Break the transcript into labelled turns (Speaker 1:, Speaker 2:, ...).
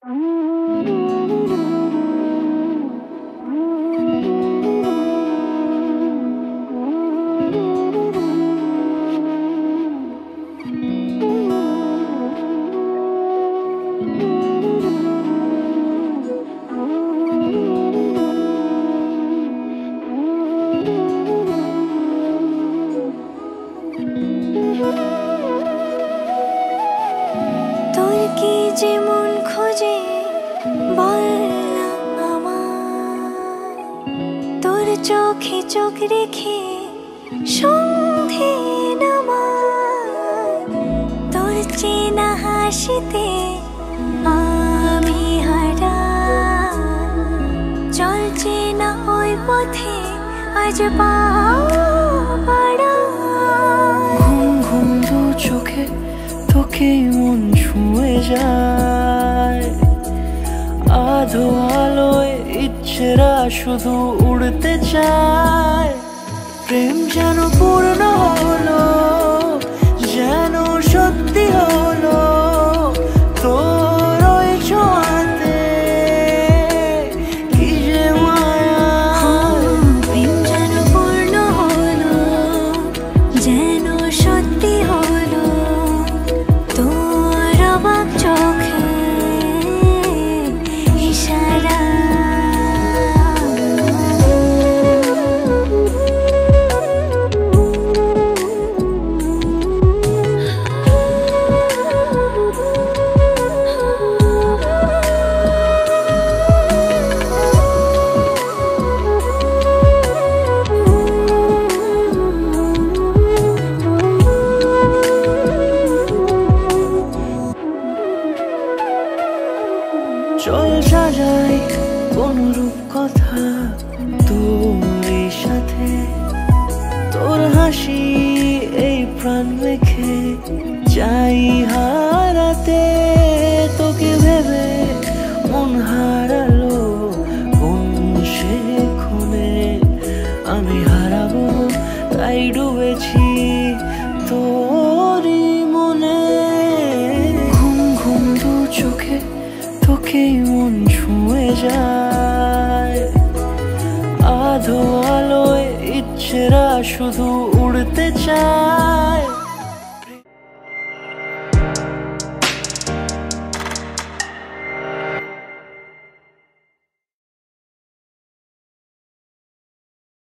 Speaker 1: তোর কি যেমন খোঁজে বল না আমার, তোর চোখে চোখ রেখে সন্ধে নামার, তোর চেনা হাসিতে আমি হারা, চলছে না ওই পথে আজ পা বাড়া।
Speaker 2: ঘুম ঘুম দু চোখে তোকে মন ছুঁয়ে যায়, আধো আলোয় ইচ্ছেরা শুধু উড়তে চায়। প্রেম যেন পূর্ণ হলো, যেন সত্যি হলো তোর ওই ছোঁয়াতে, কি যে মায়া।
Speaker 1: প্রেম যেন পূর্ণ হলো, যেন সত্যি হলো তোর অবাক চোখে ইশারা।
Speaker 2: চল সাজাই কোন রূপ কথা তোর সাথে, তোর হাসি এই প্রাণ মেখে চাই হারাতে। তোকে ভেবে মন হারালো কোন সে ক্ষণে, আমি হারাবো তাই ডুবেছি তোরই মনে। ঘুম ঘুম দু চোখে তোকে মন ছুঁয়ে যায়, আধো আলোয় ইচ্ছেরা শুধু উড়তে চায়।